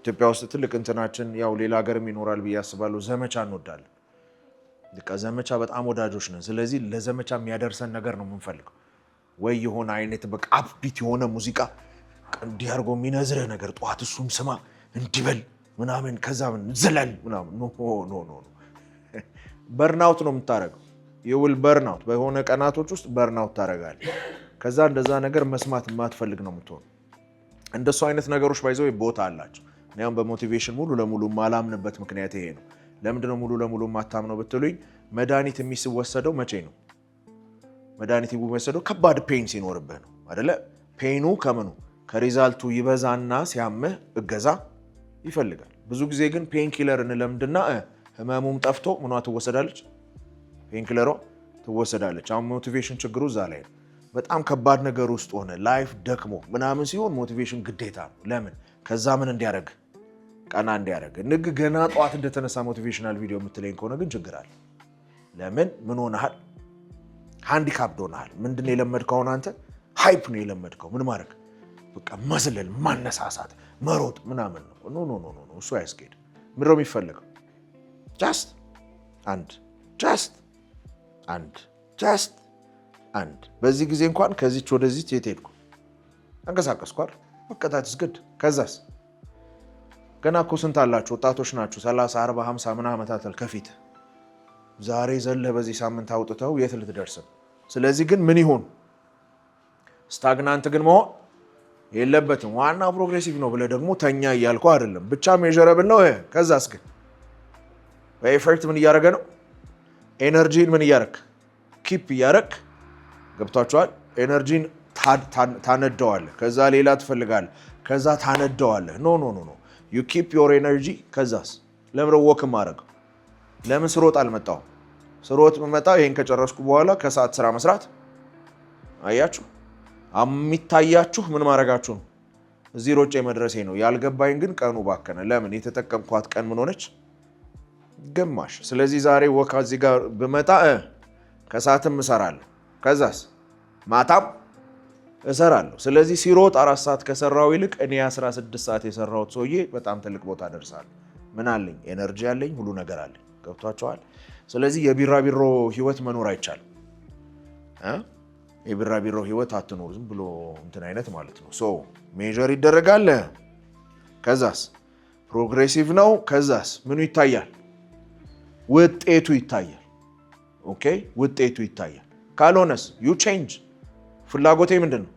ኢትዮጵያ ውስጥ ትልቅ እንትናችን ያው ሌላ ሀገርም ይኖራል ብዬ አስባለሁ ዘመቻ እንወዳለን በቃ ዘመቻ በጣም ወዳጆች ነን ስለዚህ ለዘመቻ የሚያደርሰን ነገር ነው የምንፈልገው ወይ የሆነ አይነት በቃ አፕቢት የሆነ ሙዚቃ እንዲህ አድርጎ የሚነዝርህ ነገር ጧት እሱን ስማ እንዲበል ምናምን ከዛ ምን ዝለል ምናምን ኖ በርናውት ነው የምታረገው you will burn out በሆነ ቀናቶች ውስጥ በርናውት ታረጋለህ ከዛ እንደዛ ነገር መስማት የማትፈልግ ነው የምትሆነው እንደሱ አይነት ነገሮች ባይዘው ቦታ አላቸው እኔም በሞቲቬሽን ሙሉ ለሙሉ ማላምንበት ምክንያት ይሄ ነው ለምንድነው ሙሉ ለሙሉ ማታምነው ብትሉኝ መድኃኒት የሚወሰደው መቼ ነው መድኃኒት የሚወሰደው ከባድ ፔን ሲኖርብህ ነው አይደለ ፔኑ ከምኑ ከሪዛልቱ ይበዛና ሲያምህ እገዛ ይፈልጋል ብዙ ጊዜ ግን ፔን ኪለርን ለምንድና ህመሙም ጠፍቶ ምኗ ትወሰዳለች ፔን ኪለሯ ትወሰዳለች አሁን ሞቲቬሽን ችግሩ እዛ ላይ ነው በጣም ከባድ ነገር ውስጥ ሆነ ላይፍ ደክሞ ምናምን ሲሆን ሞቲቬሽን ግዴታ ነው ለምን ከዛ ምን እንዲያረግ ቀና እንዲያረግ ንግ ገና ጧት እንደተነሳ ሞቲቬሽናል ቪዲዮ የምትለኝ ከሆነ ግን ችግር አለ ለምን ምን ሆነሃል ሃንዲካፕ ሆነሃል ምንድነው የለመድከው አንተ ሃይፕ ነው የለመድከው ምን ማድረግ በቃ ማዝለል ማነሳሳት መሮጥ ምናምን ነው ኖ እሱ አያስኬድ ምንድነው የሚፈልገው just አንድ በዚህ ጊዜ እንኳን ከዚች ወደዚች የትሄድኩ አንቀሳቀስኩ አይደል መቀጣት እስግድ ከዛስ ገና እኮ ስንት አላችሁ ወጣቶች ናችሁ 30 40 50 ምን ዓመታት ከፊት ዛሬ ዘለ በዚህ ሳምንት አውጥተው የት ልትደርስ ስለዚህ ግን ምን ይሁን ስታግናንት ግን መሆን የለበትም ዋና ፕሮግሬሲቭ ነው ብለ ደግሞ ተኛ እያልኩ አይደለም ብቻ ሜዠረብል ነው ከዛስ ግን በኤፈርት ምን እያደረገ ነው ኤነርጂን ምን እያደረክ ኪፕ እያደረክ ገብታችኋል ኤነርጂን ታነደዋለህ ከዛ ሌላ ትፈልጋለህ ከዛ ታነደዋለህ ኖ you keep your energy ከዛስ ለምን ወክ ማድረግ ለምን ስሮጥ አልመጣው ስሮጥ መጣው ይሄን ከጨረስኩ በኋላ ከሰዓት ስራ መስራት አያችሁ አሚታያችሁ ምን ማድረጋችሁ ነው እዚህ ሮጬ መድረሴ ነው ያልገባኝ ግን ቀኑ ባከነ ለምን የተጠቀምኳት ቀን ምን ሆነች ግማሽ ስለዚህ ዛሬ ወካ እዚህ ጋር በመጣ ከሰዓትም እሰራለሁ ከዛስ ማታም እሰራለሁ ስለዚህ ሲሮጥ 4 ሰዓት ከሰራው ይልቅ እኔ 16 ሰዓት የሰራሁት ሰውዬ በጣም ትልቅ ቦታ ደርሳለሁ ምን አለኝ ኤነርጂ አለኝ ሁሉ ነገር አለኝ ገብቷቸዋል ስለዚህ የቢራቢሮ ህይወት መኖር አይቻልም የቢራቢሮ ህይወት አትኖር ዝም ብሎ እንትን አይነት ማለት ነው ሶ ሜዠር ይደረጋል ከዛስ ፕሮግሬሲቭ ነው ከዛስ ምኑ ይታያል ውጤቱ ይታያል ኦኬ ውጤቱ ይታያል ካልሆነስ you change ፍላጎቴ ምንድነው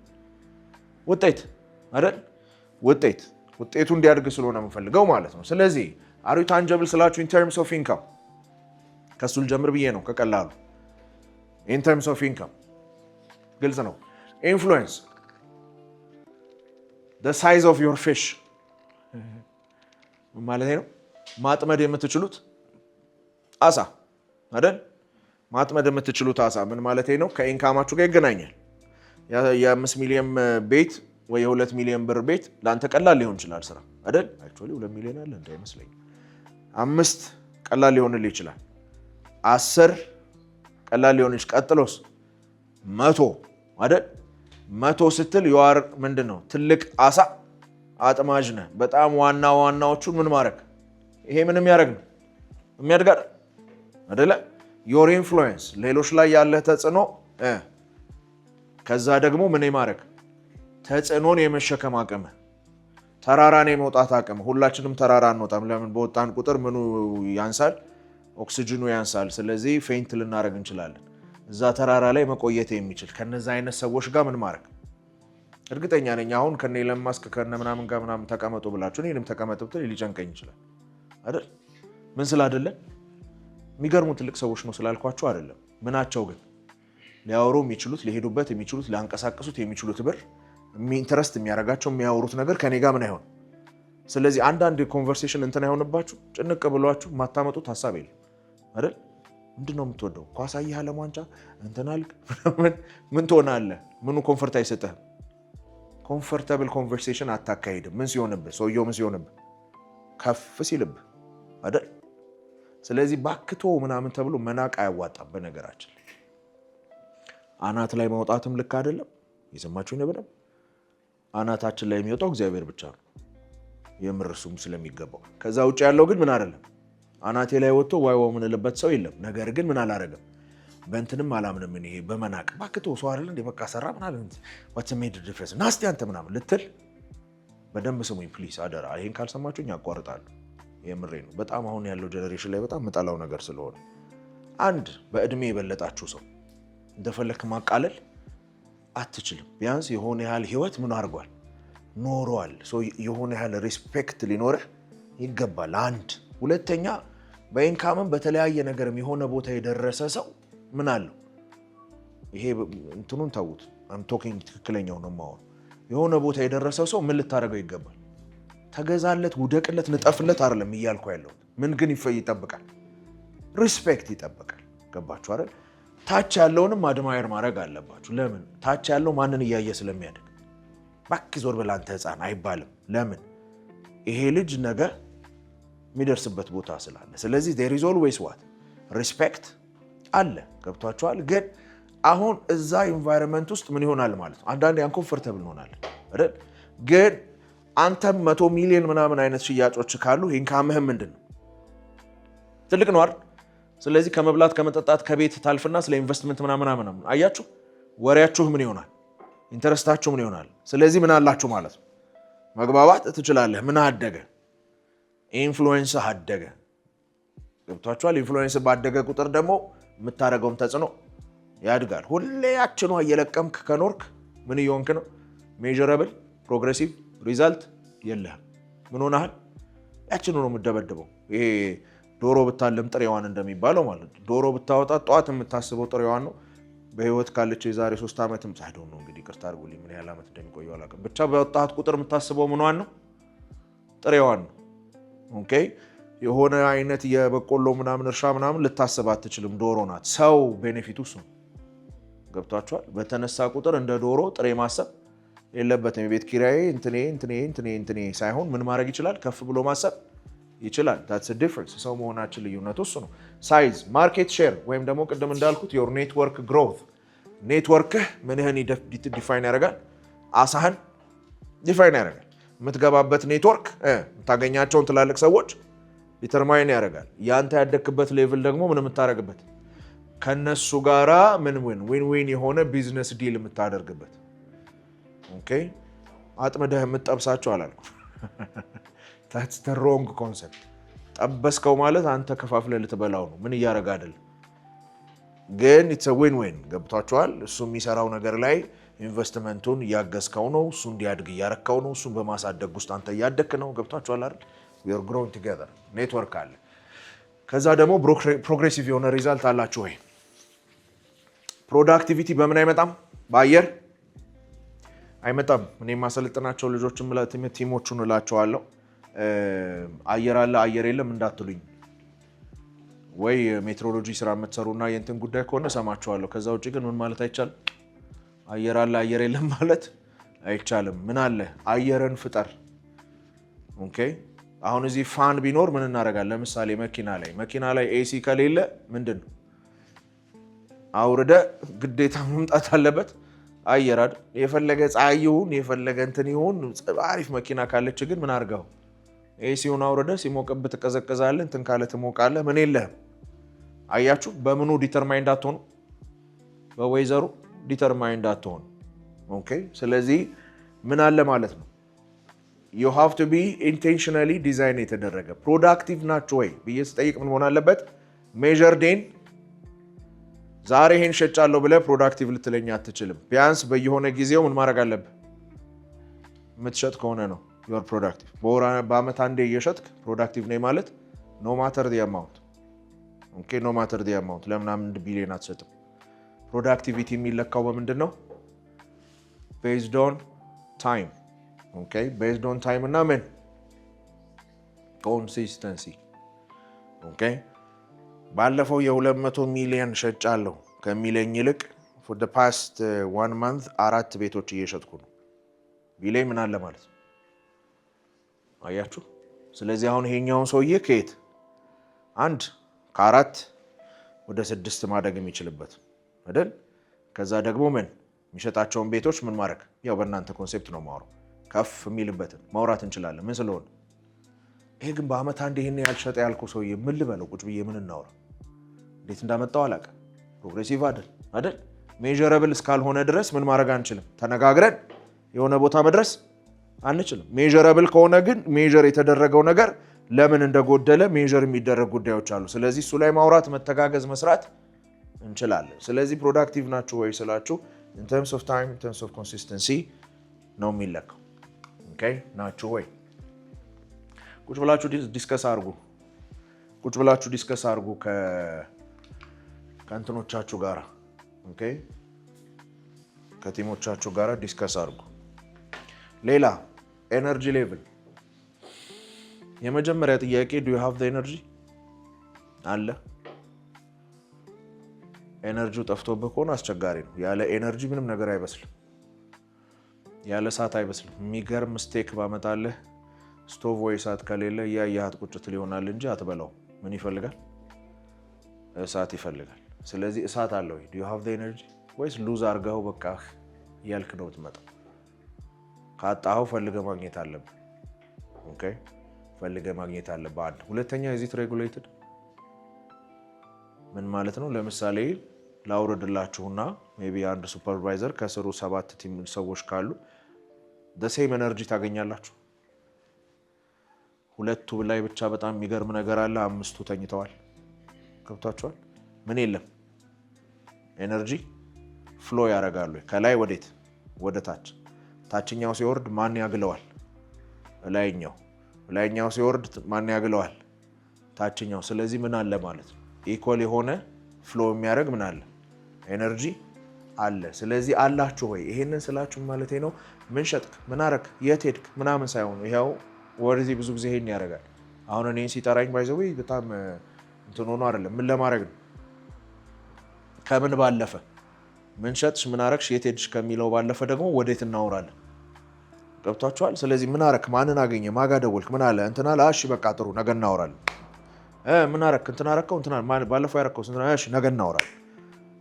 ውጤት አይደል ውጤቱ እንዲያድግ ስለሆነ የምፈልገው ማለት ነው ስለዚህ are you tangible ስላችሁ in terms of income ከሱል ጀምር ብዬ ነው ከቀላሉ in terms of income ግልጽ ነው influence the size of your fish ማለት ነው ማጥመድ የምትችሉት አሳ አይደል ማጥመድ የምትችሉት አሳ ምን ማለት ነው ከኢንካማችሁ ጋር ይገናኛል የ5 ሚሊዮን ቤት ወይ 2 ሚሊዮን ብር ቤት ላንተ ቀላል ሊሆን ይችላል ስራ አይደል actually 2 ሚሊዮን አለ እንዳይመስለኝ 5 ቀላል ሊሆንልህ ይችላል 10 ቀላል ሊሆን ይችላል ቀጥሎስ 100 አይደል 100 ስትል you ምንድነው ትልቅ አሳ አጥማጅ ነህ በጣም ዋናዎቹ ምን ማድረግ ይሄ ምንም ያደርግ ነው የሚያድጋር አይደለ your influence ሌሎች ላይ ያለ ተጽዕኖ ከዛ ደግሞ ምን ይማረክ ተጽዕኖን የመሸከም አቅም ተራራን የመውጣት አቅም ሁላችንም ተራራ እንወጣም ለምን በወጣን ቁጥር ምኑ ያንሳል ኦክሲጅኑ ያንሳል ስለዚህ ፌንት ልናረግ እንችላለን እዛ ተራራ ላይ መቆየት የሚችል ከነዛ አይነት ሰዎች ጋር ምን ማረክ እርግጠኛ ነኝ አሁን ከነ ኢለን ማስክ ከነ ምናምን ጋር ምናምን ተቀመጡ ብላችሁ እኔንም ተቀመጡ ብትል ሊጨንቀኝ ይችላል አይደል ምን ስላደለን የሚገርሙ ትልቅ ሰዎች ነው ስላልኳችሁ አይደለም ምናቸው ግን ሊያወሩ የሚችሉት ሊሄዱበት የሚችሉት ላንቀሳቀሱት የሚችሉት ብር ኢንተረስት የሚያረጋቸው የሚያወሩት ነገር ከኔ ጋር ምን አይሆን ስለዚህ አንዳንድ ኮንቨርሴሽን እንትን አይሆንባችሁ ጭንቅ ብሏችሁ ማታመጡት ሐሳብ የለም አይደል ምንድነው የምትወደው ኳስ አየህ ዓለም ዋንጫ እንትናልክ ምን ትሆናለህ ምኑ ኮምፎርት አይሰጥህም ኮምፎርታብል ኮንቨርሴሽን አታካሂድም ምን ሲሆንብህ ሰውየው ምን ሲሆንብህ ከፍ ሲልብህ አይደል ስለዚህ ባክቶ ምናምን ተብሎ መናቅ አያዋጣም በነገራችን አናት ላይ ማውጣትም ልክ አይደለም የሰማችሁኝ ነበር አናታችን ላይ የሚወጣው እግዚአብሔር ብቻ ነው የምርሱም ስለሚገባው። ከዛ ውጭ ያለው ግን ምን አይደለም። አናቴ ላይ ወጥቶ ዋይ ዋይ ምንልበት ሰው የለም። ነገር ግን ምን አላረገም በእንትንም አላምንም እኔ በመናቅ ባክቶ ሰው አይደል እንደ በቃ ሰራ ምናምን what's made the difference ናስቲ አንተ ምናምን ልትል በደንብ ስሙኝ ፕሊስ አደራ። ይሄን ካልሰማችሁኝ አቋርጣለሁ። የምሬ ነው። በጣም አሁን ያለው ጀነሬሽን ላይ በጣም መጣላው ነገር ስለሆነ አንድ በእድሜ የበለጣችሁ ሰው እንደፈለክ ማቃለል አትችልም። ቢያንስ የሆነ ያህል ህይወት ምን አድርጓል ኖሯል። የሆነ ያህል ሪስፔክት ሊኖርህ ይገባል። አንድ ሁለተኛ በኢንካምም በተለያየ ነገርም የሆነ ቦታ የደረሰ ሰው ምን አለው ይሄ እንትኑን ተውት። አም ቶኪንግ ትክክለኛው ነው ማወቅ። የሆነ ቦታ የደረሰ ሰው ምን ልታደርገው ይገባል? ተገዛለት፣ ውደቅለት፣ ንጠፍለት አይደለም እያልኩ ያለው። ምን ግን ይጠብቃል? ሪስፔክት ይጠብቃል። ገባችሁ አይደል? ታች ያለውንም አድማየር ማድረግ አለባችሁ። ለምን? ታች ያለው ማንን እያየ ስለሚያድግ እባክህ ዞር ብለህ አንተ ህፃን አይባልም። ለምን? ይሄ ልጅ ነገ የሚደርስበት ቦታ ስላለ። ስለዚህ there is always what respect አለ። ገብቷችኋል? ግን አሁን እዛ ኢንቫይሮንመንት ውስጥ ምን ይሆናል ማለት ነው? አንዳንዴ አንኮምፎርተብል እንሆናለን አይደል? ግን አንተም 100 ሚሊዮን ምናምን አይነት ሽያጮች ካሉ ኢንካምህ ምንድን ነው? ትልቅ ነው አይደል? ስለዚህ ከመብላት ከመጠጣት ከቤት ታልፍና ስለ ኢንቨስትመንት ምናምን አያችሁ፣ ወሬያችሁ ምን ይሆናል? ኢንተረስታችሁ ምን ይሆናል? ስለዚህ ምን አላችሁ ማለት ነው? መግባባት ትችላለህ። ምን አደገ? ኢንፍሉዌንስ አደገ። ገብቷችኋል? ኢንፍሉዌንስ ባደገ ቁጥር ደግሞ የምታደርገውም ተጽዕኖ ያድጋል። ሁሌ ያችኑ እየለቀምክ ከኖርክ ምን እየሆንክ ነው? ሜዥረብል ፕሮግሬሲቭ ሪዛልት የለህም። ምን ሆነሃል? ያችኑ ነው የምደበድበው። ይሄ ዶሮ ብታለም ጥሬዋን እንደሚባለው ማለት ነው። ዶሮ ብታወጣ ጠዋት የምታስበው ጥሬዋን ነው። በህይወት ካለች የዛሬ 3 ዓመትም ሳይሆን ነው እንግዲህ ቅርታ አድርጉልኝ ምን ያህል ዓመት እንደሚቆየው አላውቅም። ብቻ በወጣት ቁጥር የምታስበው ምኗን ነው? ጥሬዋን ነው። ኦኬ የሆነ አይነት የበቆሎ ምናምን እርሻ ምናምን ልታስብ አትችልም። ዶሮ ናት። ሰው ቤኔፊቱ እሱ ነው። ገብቷችኋል? በተነሳ ቁጥር እንደ ዶሮ ጥሬ ማሰብ የለበትም። የቤት ኪራዬ እንትኔ ሳይሆን ምን ማድረግ ይችላል? ከፍ ብሎ ማሰብ ይችላል። that's the difference። ሰው መሆናችን ልዩነቱ እሱ ነው። ሳይዝ፣ ማርኬት ሼር ወይም ደግሞ ቅድም እንዳልኩት your network growth ኔትወርክህ ምንህን ዲፋይን ያደርጋል? አሳህን ዲፋይን ያደርጋል። የምትገባበት ኔትወርክ የምታገኛቸውን ትላልቅ ሰዎች ዲተርማይን ያደርጋል። ያንተ ያደክበት ሌቭል ደግሞ ምን የምታደርግበት ከነሱ ጋራ ምን ዊን የሆነ ቢዝነስ ዲል የምታደርግበት። ኦኬ አጥምደህ የምትጠብሳቸው አላልኩ። that's the wrong concept። ጠበስከው ማለት አንተ ከፋፍለህ ልትበላው ነው። ምን እያደረገ አይደል? ግን it's a win-win። ገብቷችኋል? እሱ የሚሰራው ነገር ላይ ኢንቨስትመንቱን እያገዝከው ነው። እሱ እንዲያድግ እያረከው ነው። እሱን በማሳደግ ውስጥ አንተ እያደግክ ነው። ገብቷችኋል አይደል? we are growing together። ኔትወርክ አለ። ከዛ ደግሞ ፕሮግሬሲቭ የሆነ ሪዛልት አላችሁ ወይ? ፕሮዳክቲቪቲ በምን አይመጣም? በአየር አይመጣም። እኔ የማሰልጥናቸው ልጆችም ቲሞቹን እላቸዋለሁ አየር አለ አየር የለም እንዳትሉኝ። ወይ ሜትሮሎጂ ስራ የምትሰሩና የእንትን ጉዳይ ከሆነ ሰማችኋለሁ። ከዛ ውጭ ግን ምን ማለት አይቻልም። አየር አለ አየር የለም ማለት አይቻልም። ምን አለ? አየርን ፍጠር። ኦኬ አሁን እዚህ ፋን ቢኖር ምን እናደርጋለን? ለምሳሌ መኪና ላይ ኤሲ ከሌለ ምንድን ነው? አውርደ ግዴታ መምጣት አለበት አየር አይደል? የፈለገ ፀሐይ ይሁን የፈለገ እንትን ይሁን አሪፍ መኪና ካለች ግን ምን አድርገው ኤሲውን አውርደ ሲሞቅብህ ትቀዘቅዛለህ፣ እንትን ካለ ትሞቃለህ። ምን የለህም። አያችሁ በምኑ ዲተርማይንድ አትሆኑ? በወይዘሩ ዲተርማይንድ አትሆኑ። ኦኬ ስለዚህ ምን አለ ማለት ነው? you have to be intentionally ዲዛይን የተደረገ ፕሮዳክቲቭ ናችሁ ወይ ብዬ ስጠይቅ ምን መሆን አለበት? ሜዠርድ ኢን ዛሬ ይሄን ሸጫለሁ ብለህ ፕሮዳክቲቭ ልትለኝ አትችልም። ቢያንስ በየሆነ ጊዜው ምን ማድረግ አለብህ? የምትሸጥ ከሆነ ነው you are productive። በአመት አንዴ እየሸጥክ ፕሮዳክቲቭ ነኝ ማለት no matter the amount። ኦኬ no matter the amount። ለምን 1 ቢሊዮን አትሸጥም? ፕሮዳክቲቪቲ የሚለካው በምንድን ነው? based on time። ኦኬ based on time እና ምን consistency። ኦኬ ባለፈው የ200 ሚሊዮን ሸጫለሁ ከሚለኝ ይልቅ for the past 1 month 4 ቤቶች እየሸጥኩ ነው ቢለኝ ምን አለ ማለት ነው? አያችሁ። ስለዚህ አሁን ይሄኛውን ሰውዬ ከየት አንድ ከ4 ወደ 6 ማደግ የሚችልበት አይደል? ከዛ ደግሞ ምን የሚሸጣቸውን ቤቶች ምን ማድረግ ያው በእናንተ ኮንሴፕት ነው ማውራው ከፍ የሚልበትን ማውራት እንችላለን። ምን ስለሆነ ይሄ ግን በአመት አንድ ይሄን ያልሸጠ ያልኩ ሰውዬ ምን ልበለው? ቁጭ ብዬ ምን እናወራ? እንዴት እንዳመጣው አላውቅም። ፕሮግሬሲቭ አይደል? ሜዠረብል እስካልሆነ ድረስ ምን ማድረግ አንችልም። ተነጋግረን የሆነ ቦታ መድረስ አንችልም። ሜዠረብል ከሆነ ግን ሜዠር የተደረገው ነገር ለምን እንደጎደለ ሜዠር የሚደረግ ጉዳዮች አሉ። ስለዚህ እሱ ላይ ማውራት፣ መተጋገዝ፣ መስራት እንችላለን። ስለዚህ ፕሮዳክቲቭ ናችሁ ወይ ስላችሁ in terms of time, in terms of consistency ነው የሚለካው። ኦኬ ናችሁ ወይ? ቁጭ ብላችሁ ዲስከስ አድርጉ ከእንትኖቻችሁ ጋር ኦኬ፣ ከቲሞቻችሁ ጋር ዲስከስ አድርጉ። ሌላ ኤነርጂ ሌቭል የመጀመሪያ ጥያቄ do you have the energy አለ። ኤነርጂው ጠፍቶብህ ከሆነ አስቸጋሪ ነው። ያለ ኤነርጂ ምንም ነገር አይበስልም። ያለ እሳት አይበስልም። የሚገርም ስቴክ ባመጣልህ ስቶቭ ወይ እሳት ከሌለ ያያሃት ቁጭት ሊሆናል እንጂ አትበላው። ምን ይፈልጋል? እሳት ይፈልጋል። ስለዚህ እሳት አለ ወይ? do you have the energy ወይስ ሉዝ አድርገው በቃ ያልክ ነው የምትመጣው? ካጣኸው ፈልገህ ማግኘት አለብህ። ኦኬ ፈልገህ ማግኘት አለብህ። አንድ ሁለተኛ is it regulated ምን ማለት ነው? ለምሳሌ ላውርድላችሁና ሜቢ አንድ ሱፐርቫይዘር ከስሩ 7 ቲም ሰዎች ካሉ the same energy ታገኛላችሁ። ሁለቱ ላይ ብቻ በጣም የሚገርም ነገር አለ። 5ቱ ተኝተዋል። ገብታችኋል? ምን የለም ኤነርጂ ፍሎ ያደርጋሉ። ከላይ ወዴት? ወደ ታች። ታችኛው ሲወርድ ማን ያግለዋል? ላይኛው ሲወርድ ማን ያግለዋል? ታችኛው። ስለዚህ ምን አለ ማለት ነው? ኢኳል የሆነ ፍሎ የሚያደርግ ምን አለ? ኤነርጂ አለ። ስለዚህ አላችሁ ወይ? ይሄንን ስላችሁ ማለት ነው ምን ሸጥክ፣ ምን አረክ፣ የት ሄድክ ምናምን ሳይሆን ይሄው ወደዚህ ብዙ ጊዜ ይሄን ያደርጋል። አሁን እኔን ሲጠራኝ ባይዘው በጣም እንትን ሆኖ አይደለም። ምን ለማድረግ ነው? ከምን ባለፈ ምን ሸጥሽ፣ ምን አረክሽ፣ የት ሄድሽ ከሚለው ባለፈ ደግሞ ወዴት እናወራለን። ገብቷችኋል? ስለዚህ ምን አረክ፣ ማንን አገኘ፣ ማጋ ደወልክ፣ ምን አለ እንትና አለ። እሺ በቃ ጥሩ ነገ እናወራለን። ምን አረክ፣ እንትና አረከው፣ እንትና ባለፈው ያረከው፣ እሺ ነገ እናወራለን።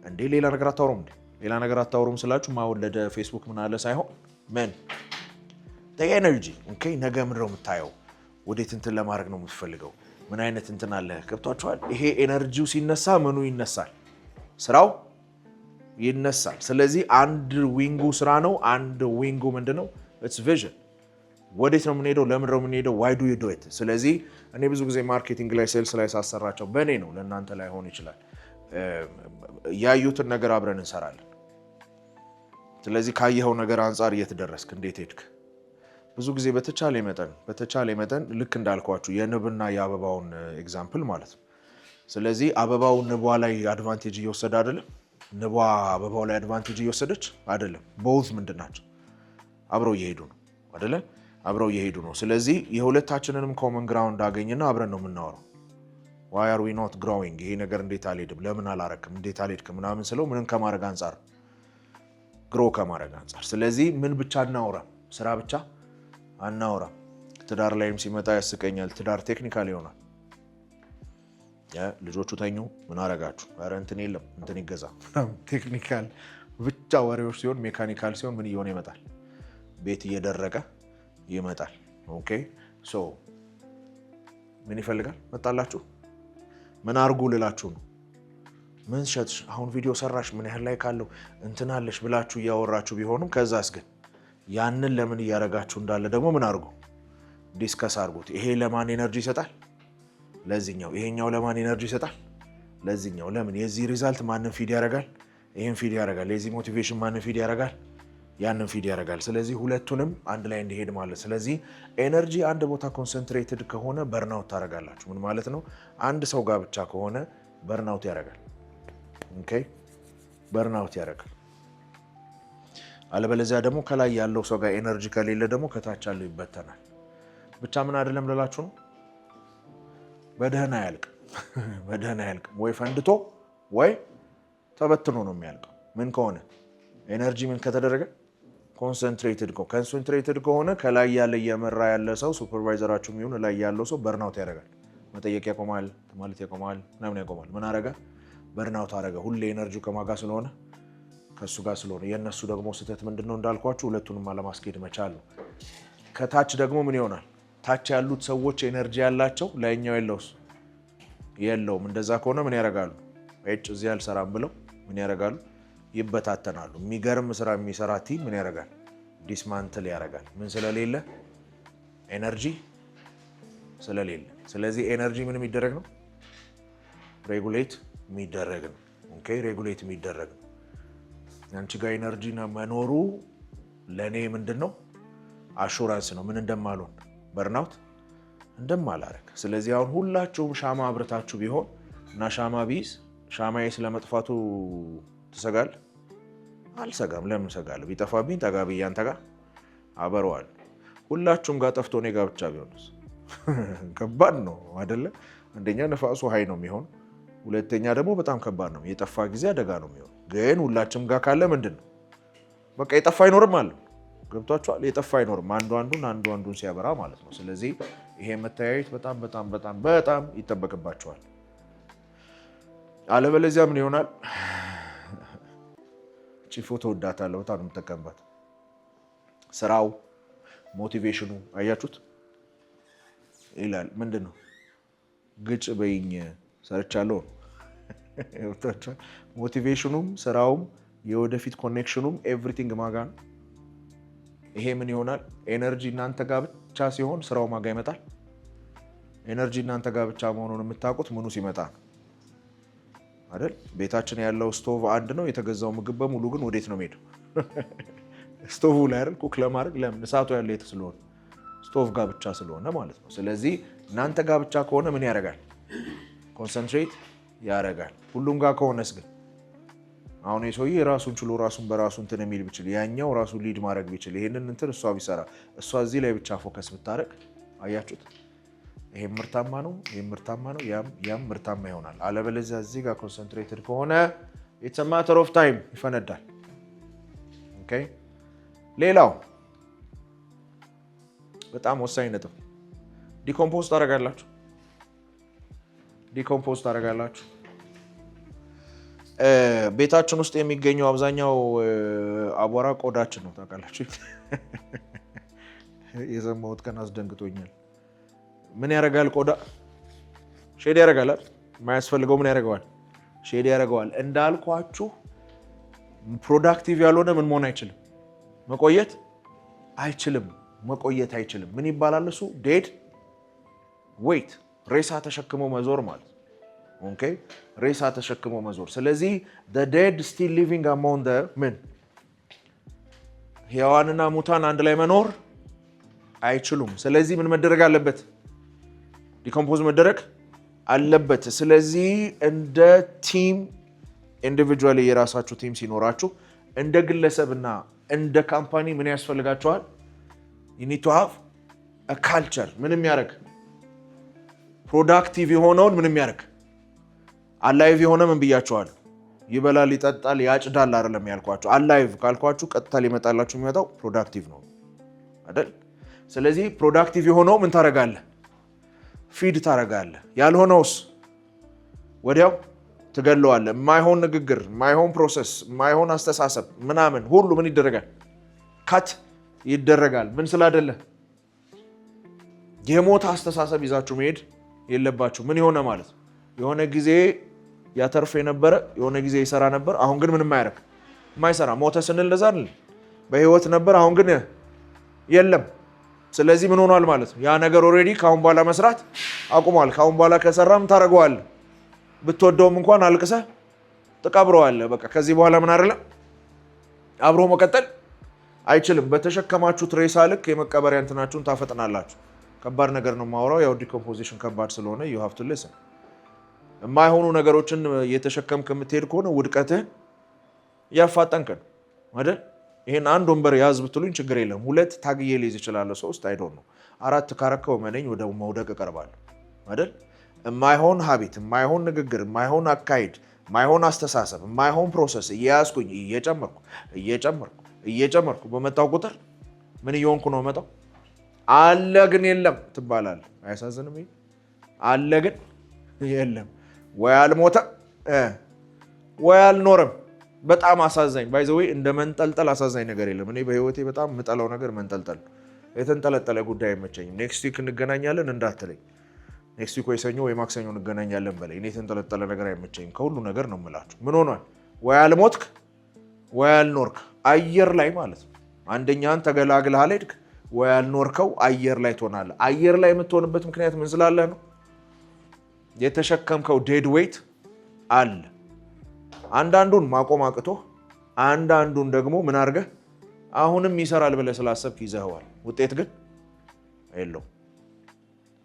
እንዴ ሌላ ነገር አታወሩም እንዴ? ሌላ ነገር አታወሩም ስላችሁ ማወለደ ፌስቡክ ምን አለ ሳይሆን ምን ኤነርጂ ኦኬ። ነገ ምንድን ነው የምታየው? ወዴት እንትን ለማድረግ ነው የምትፈልገው? ምን አይነት እንትን አለ? ገብቷችኋል? ይሄ ኤነርጂው ሲነሳ ምኑ ይነሳል? ስራው ይነሳል። ስለዚህ አንድ ዊንጉ ስራ ነው። አንድ ዊንጉ ምንድነው? ኢትስ ቪዥን። ወዴት ነው የምንሄደው? ለምን ነው የምንሄደው? ዋይ ዱ ዩ ዱ ኢት። ስለዚህ እኔ ብዙ ጊዜ ማርኬቲንግ ላይ ሴልስ ላይ ሳሰራቸው በእኔ ነው፣ ለእናንተ ላይ ሆን ይችላል። ያዩትን ነገር አብረን እንሰራለን። ስለዚህ ካየኸው ነገር አንጻር የት ደረስክ፣ እንዴት ሄድክ? ብዙ ጊዜ በተቻለ መጠን ልክ እንዳልኳችሁ የንብና የአበባውን ኤግዛምፕል ማለት ነው። ስለዚህ አበባው ንቧ ላይ አድቫንቴጅ እየወሰደ አይደለም፣ ንቧ አበባው ላይ አድቫንቴጅ እየወሰደች አይደለም። ቦዝ ምንድን ናቸው? አብረው እየሄዱ ነው አይደለ? አብረው እየሄዱ ነው። ስለዚህ የሁለታችንንም ኮመን ግራውንድ አገኝና አብረን ነው የምናወራው። ዋይ አር ዊ ኖት ግሮዊንግ? ይሄ ነገር እንዴት አልሄድም፣ ለምን አላረክም፣ እንዴት አልሄድክም ምናምን ስለው ምንን ከማድረግ አንጻር፣ ግሮ ከማድረግ አንጻር። ስለዚህ ምን ብቻ እናውራም፣ ስራ ብቻ አናውራም። ትዳር ላይም ሲመጣ ያስቀኛል። ትዳር ቴክኒካል ይሆናል። ልጆቹ ተኙ፣ ምን አረጋችሁ? ኧረ እንትን የለም እንትን ይገዛ። ቴክኒካል ብቻ ወሬዎች ሲሆን፣ ሜካኒካል ሲሆን ምን እየሆነ ይመጣል? ቤት እየደረቀ ይመጣል። ኦኬ ሶ ምን ይፈልጋል? መጣላችሁ ምን አርጉ ልላችሁ ነው። ምን ሸጥሽ፣ አሁን ቪዲዮ ሰራሽ፣ ምን ያህል ላይ ካለው እንትን አለሽ ብላችሁ እያወራችሁ ቢሆንም ከዛስ ግን ያንን ለምን እያደረጋችሁ እንዳለ ደግሞ ምን አርጉ? ዲስከስ አርጉት። ይሄ ለማን ኤነርጂ ይሰጣል? ለዚህኛው። ይሄኛው ለማን ኤነርጂ ይሰጣል? ለዚህኛው። ለምን? የዚህ ሪዛልት ማንን ፊድ ያደርጋል? ይሄን ፊድ ያደርጋል። የዚህ ሞቲቬሽን ማንን ፊድ ያደርጋል? ያንን ፊድ ያደርጋል። ስለዚህ ሁለቱንም አንድ ላይ እንዲሄድ ማለት። ስለዚህ ኤነርጂ አንድ ቦታ ኮንሰንትሬትድ ከሆነ በርናውት ታደርጋላችሁ። ምን ማለት ነው? አንድ ሰው ጋር ብቻ ከሆነ በርናውት ያደርጋል። ኦኬ በርናውት ያደርጋል። አለበለዚያ ደግሞ ከላይ ያለው ሰው ጋር ኤነርጂ ከሌለ ደግሞ ከታች ያለው ይበተናል። ብቻ ምን አይደለም ልላችሁ ነው፣ በደህና አያልቅም። ወይ ፈንድቶ ወይ ተበትኖ ነው የሚያልቀው። ምን ከሆነ ኤነርጂ ምን ከተደረገ ኮንሰንትሬትድ ከሆነ ከላይ ያለ እየመራ ያለ ሰው ሱፐርቫይዘራችሁ የሚሆን ላይ ያለው ሰው በርናውት ያደርጋል። መጠየቅ ያቆማል፣ ማለት ያቆማል፣ ምናምን ያቆማል። ምን አረገ? በርናውት አረገ። ሁሌ ኤነርጂው ከማጋ ስለሆነ ከሱ ጋር ስለሆነ። የነሱ ደግሞ ስህተት ምንድነው እንዳልኳችሁ ሁለቱንም አለማስኬድ መቻል ነው። ከታች ደግሞ ምን ይሆናል? ታች ያሉት ሰዎች ኤነርጂ ያላቸው ላይኛው የለውም። እንደዛ ከሆነ ምን ያደርጋሉ? እዚህ አልሰራም ብለው ምን ያደርጋሉ? ይበታተናሉ። የሚገርም ስራ የሚሰራ ቲም ምን ያደርጋል? ዲስማንትል ያደርጋል። ምን ስለሌለ? ኤነርጂ ስለሌለ። ስለዚህ ኤነርጂ ምን የሚደረግ ነው? ሬጉሌት የሚደረግ ነው። ኦኬ፣ ሬጉሌት የሚደረግ ነው። አንቺ ጋር ኤነርጂ መኖሩ ለኔ ምንድነው? አሹራንስ ነው። ምን እንደማልሆን በርናውት እንደማላረግ። ስለዚህ አሁን ሁላችሁም ሻማ አብርታችሁ ቢሆን እና ሻማ ቢይዝ ሻማዬ ስለመጥፋቱ ትሰጋል? አልሰጋም። ለምን ሰጋለሁ? ቢጠፋብኝ ጠጋ ብዬ አንተ ጋር አበረዋል። ሁላችሁም ጋር ጠፍቶ እኔ ጋር ብቻ ቢሆንስ? ከባድ ነው አይደለ? አንደኛ ነፋሱ ሀይ ነው የሚሆን፣ ሁለተኛ ደግሞ በጣም ከባድ ነው። የጠፋ ጊዜ አደጋ ነው የሚሆን። ግን ሁላችንም ጋር ካለ ምንድን ነው በቃ የጠፋ አይኖርም አለ። ገብቷችኋል? የጠፋ አይኖርም፣ አንዱ አንዱን ሲያበራ ማለት ነው። ስለዚህ ይሄ መተያየት በጣም በጣም በጣም በጣም ይጠበቅባቸዋል። አለበለዚያ ምን ይሆናል? እቺ ፎቶ ወዳታለሁ፣ በጣም ነው የምጠቀምባት። ስራው ሞቲቬሽኑ አያችሁት ይላል። ምንድን ነው? ግጭ በይኝ ሰርቻለሁ። ሞቲቬሽኑም ስራውም የወደፊት ኮኔክሽኑም ኤቭሪቲንግ ማጋ ነው። ይሄ ምን ይሆናል? ኤነርጂ እናንተ ጋር ብቻ ሲሆን ስራው ማጋ ይመጣል። ኤነርጂ እናንተ ጋር ብቻ መሆኑን የምታውቁት ምኑ ሲመጣ ነው አይደል? ቤታችን ያለው ስቶቭ አንድ ነው፣ የተገዛው ምግብ በሙሉ ግን ወዴት ነው የሚሄደው? ስቶቭ ላይ አይደል? ኩክ ለማድረግ ለምን? እሳቱ ያለው የት ስለሆነ? ስቶቭ ጋር ብቻ ስለሆነ ማለት ነው። ስለዚህ እናንተ ጋር ብቻ ከሆነ ምን ያደርጋል? ኮንሰንትሬት ያደርጋል። ሁሉም ጋር ከሆነስ ግን አሁን የሰውዬ ራሱን ችሎ ራሱን በራሱ እንትን የሚል ቢችል፣ ያኛው ራሱን ሊድ ማድረግ ቢችል፣ ይሄንን እንትን እሷ ቢሰራ፣ እሷ እዚህ ላይ ብቻ ፎከስ ብታደርግ፣ አያችሁት? ይሄም ምርታማ ነው፣ ይሄም ምርታማ ነው፣ ያም ምርታማ ይሆናል። አለበለዚያ እዚህ ጋር ኮንሰንትሬትድ ከሆነ ኢትስ አ ማተር ኦፍ ታይም ይፈነዳል። ኦኬ። ሌላው በጣም ወሳኝ ነጥብ ዲኮምፖዝ ታደርጋላችሁ። ዲኮምፖዝ ታደርጋላችሁ። ቤታችን ውስጥ የሚገኘው አብዛኛው አቧራ ቆዳችን ነው። ታውቃላችሁ? የሰማሁት ቀን አስደንግጦኛል። ምን ያደርጋል? ቆዳ ሼድ ያደርጋል። የማያስፈልገው ምን ያደርገዋል? ሼድ ያደርገዋል። እንዳልኳችሁ ፕሮዳክቲቭ ያልሆነ ምን መሆን አይችልም? መቆየት አይችልም። ምን ይባላል እሱ? ዴድ ዌይት፣ ሬሳ ተሸክሞ መዞር ማለት። ኦኬ፣ ሬሳ ተሸክሞ መዞር። ስለዚህ the dead still living among the ምን ሕያዋንና ሙታን አንድ ላይ መኖር አይችሉም። ስለዚህ ምን መደረግ አለበት? ዲኮምፖዝ መደረግ አለበት። ስለዚህ እንደ ቲም ኢንዲቪጁዋሊ የራሳችሁ ቲም ሲኖራችሁ፣ እንደ ግለሰብና እንደ ካምፓኒ ምን ያስፈልጋችኋል? you need to have a culture። ምንም ያደርግ ፕሮዳክቲቭ የሆነውን ምንም ያደርግ አላይቭ የሆነ ምን ብያችኋል? ይበላል፣ ይጠጣል፣ ያጭዳል አይደለም ያልኳችሁ። አላይቭ ካልኳችሁ ቀጥታ ሊመጣላችሁ የሚመጣው ፕሮዳክቲቭ ነው አይደል? ስለዚህ ፕሮዳክቲቭ የሆነው ምን ታረጋለህ? ፊድ ታረጋለህ። ያልሆነውስ ወዲያው ትገለዋለህ። የማይሆን ንግግር፣ የማይሆን ፕሮሰስ፣ የማይሆን አስተሳሰብ ምናምን ሁሉ ምን ይደረጋል? ካት ይደረጋል። ምን ስላደለ? የሞተ አስተሳሰብ ይዛችሁ መሄድ የለባችሁ። ምን የሆነ ማለት የሆነ ጊዜ ያተርፍ የነበረ የሆነ ጊዜ ይሰራ ነበር፣ አሁን ግን ምንም አያደርግ የማይሰራ ሞተ ስንል ለዛ በህይወት ነበር፣ አሁን ግን የለም። ስለዚህ ምን ሆኗል ማለት ነው? ያ ነገር ኦልሬዲ ካሁን በኋላ መስራት አቁሟል። ካሁን በኋላ ከሰራም ታደርገዋለህ። ብትወደውም እንኳን አልቅሰህ ትቀብረዋለህ። በቃ ከዚህ በኋላ ምን አይደለም አብሮ መቀጠል አይችልም። በተሸከማችሁት ሬሳ ልክ የመቀበሪያ እንትናችሁን ታፈጥናላችሁ። ከባድ ነገር ነው የማወራው። ያው ዲኮምፖዚሽን ከባድ ስለሆነ you have to listen። የማይሆኑ ነገሮችን እየተሸከምክ የምትሄድ ከሆነ ውድቀትህን እያፋጠንክ ነው አይደል? ይሄን አንድ ወንበር ያዝ ብትሉኝ ችግር የለም። 2 ታግዬ ልይዝ እችላለሁ። 3 አይ ዶንት ኖ 4 ካረከው መነኝ ወደ መውደቅ እቀርባለሁ አይደል? የማይሆን ሀቢት፣ የማይሆን ንግግር፣ የማይሆን አካሄድ፣ የማይሆን አስተሳሰብ፣ የማይሆን ፕሮሰስ እየያዝኩኝ እየጨመርኩ በመጣው ቁጥር ምን እየሆንኩ ነው መጣው? አለ ግን የለም ትባላለህ። አያሳዝንም? ይሄ አለ ግን የለም። ወይ አልሞተ ወይ አልኖረም። በጣም አሳዛኝ። ባይ ዘ ወይ እንደ መንጠልጠል አሳዛኝ ነገር የለም። እኔ በህይወቴ በጣም የምጠላው ነገር መንጠልጠል። የተንጠለጠለ ጉዳይ አይመቸኝም። ኔክስት ዊክ እንገናኛለን እንዳትለኝ፣ ኔክስት ዊክ ወይ ሰኞ ወይ ማክሰኞ እንገናኛለን በላይ። እኔ የተንጠለጠለ ነገር አይመቸኝም። ከሁሉ ነገር ነው የምላችሁ። ምን ሆኗል? ወይ አልሞትክ ወይ አልኖርክ፣ አየር ላይ ማለት ነው። አንደኛን ተገላግለህ አልሄድክ ወይ አልኖርከው አየር ላይ ትሆናለህ። አየር ላይ የምትሆንበት ምክንያት ምን ስላለህ ነው? የተሸከምከው ዴድ ዌይት አለ። አንዳንዱን ማቆም አቅቶህ፣ አንዳንዱን ደግሞ ምን አድርገህ አሁንም ይሰራል ብለህ ስላሰብክ ይዘኸዋል። ውጤት ግን የለውም።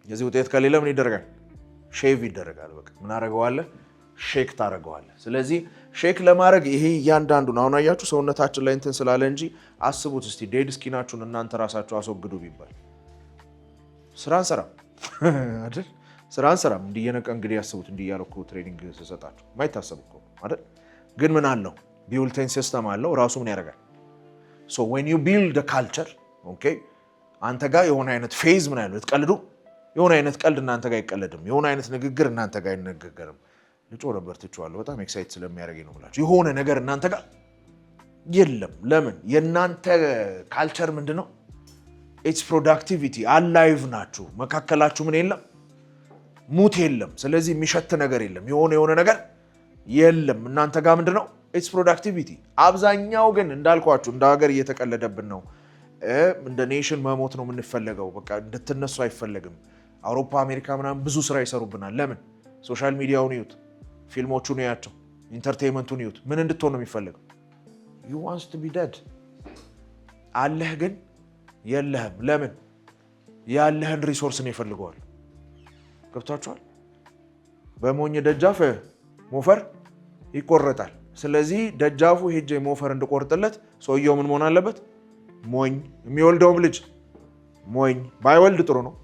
የዚህ ውጤት ከሌለ ምን ይደረጋል? ሼቭ ይደረጋል። በቃ ምን አደረገዋለህ? ሼክ ታደረገዋለህ። ስለዚህ ሼክ ለማድረግ ይሄ እያንዳንዱን አሁን አያችሁ ሰውነታችን ላይ እንትን ስላለ እንጂ አስቡት እስቲ ዴድ ስኪናችሁን እናንተ ራሳችሁ አስወግዱ ቢባል ስራ አንሰራም አይደል? ስራ አንሰራም። እንዲየነቀ እንግዲህ ያስቡት እንዲያለኩ ትሬኒንግ ተሰጣችሁ ማይታሰብ እኮ አይደል? ግን ምን አለው? ቢውልቲን ሲስተም አለው። ራሱ ምን ያደርጋል? ሶ when you build a culture ኦኬ፣ አንተ ጋር የሆነ አይነት ፌዝ ምን አይነት ትቀልዱ፣ የሆነ አይነት ቀልድ እናንተ ጋር አይቀለድም፣ የሆነ አይነት ንግግር እናንተ ጋር አይነገርም። ልጮ ነበር ትችዋለሁ። በጣም ኤክሳይት ስለሚያደርገኝ ነው የምላችሁ። የሆነ ነገር እናንተ ጋር የለም። ለምን? የእናንተ ካልቸር ምንድነው? ኢትስ ፕሮዳክቲቪቲ። አላይቭ ናችሁ። መካከላችሁ ምን የለም? ሙት የለም። ስለዚህ የሚሸት ነገር የለም። የሆነ ነገር የለም። እናንተ ጋር ምንድነው? ኢትስ ፕሮዳክቲቪቲ። አብዛኛው ግን እንዳልኳችሁ እንደ ሀገር እየተቀለደብን ነው። እንደ ኔሽን መሞት ነው የምንፈለገው። በቃ እንድትነሱ አይፈለግም። አውሮፓ፣ አሜሪካ ምናምን ብዙ ስራ ይሰሩብናል። ለምን? ሶሻል ሚዲያውን ይዩት፣ ፊልሞቹን ያቸው፣ ኢንተርቴይንመንቱን ይዩት። ምን እንድትሆን ነው የሚፈልገው? ዩ ዋንትስ ቱ ቢ ዴድ። አለህ ግን የለህም። ለምን? ያለህን ሪሶርስን ይፈልገዋል። ገብቷችኋል? በሞኝ ደጃፍ ሞፈር ይቆረጣል። ስለዚህ ደጃፉ ሄጄ ሞፈር እንድቆርጥለት ሰውየው ምን መሆን አለበት? ሞኝ። የሚወልደውም ልጅ ሞኝ። ባይወልድ ጥሩ ነው።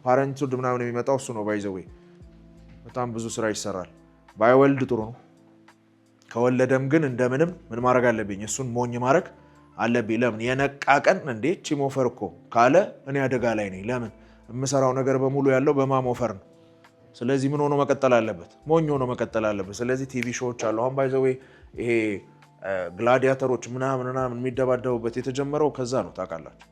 ፓረንትሁድ ምናምን የሚመጣው እሱ ነው። ባይዘዌ በጣም ብዙ ስራ ይሰራል። ባይወልድ ጥሩ ነው። ከወለደም ግን እንደምንም ምን ማድረግ አለብኝ? እሱን ሞኝ ማድረግ አለብኝ። ለምን? የነቃ ቀን እንዴ ቺ ሞፈር እኮ ካለ እኔ አደጋ ላይ ነኝ። ለምን? የምሰራው ነገር በሙሉ ያለው በማሞፈር ነው። ስለዚህ ምን ሆኖ መቀጠል አለበት? ሞኝ ሆኖ መቀጠል አለበት። ስለዚህ ቲቪ ሾዎች አሉ። አሁን ባይዘዌ ይሄ ግላዲያተሮች ምናምን የሚደባደቡበት የተጀመረው ከዛ ነው ታውቃላችሁ።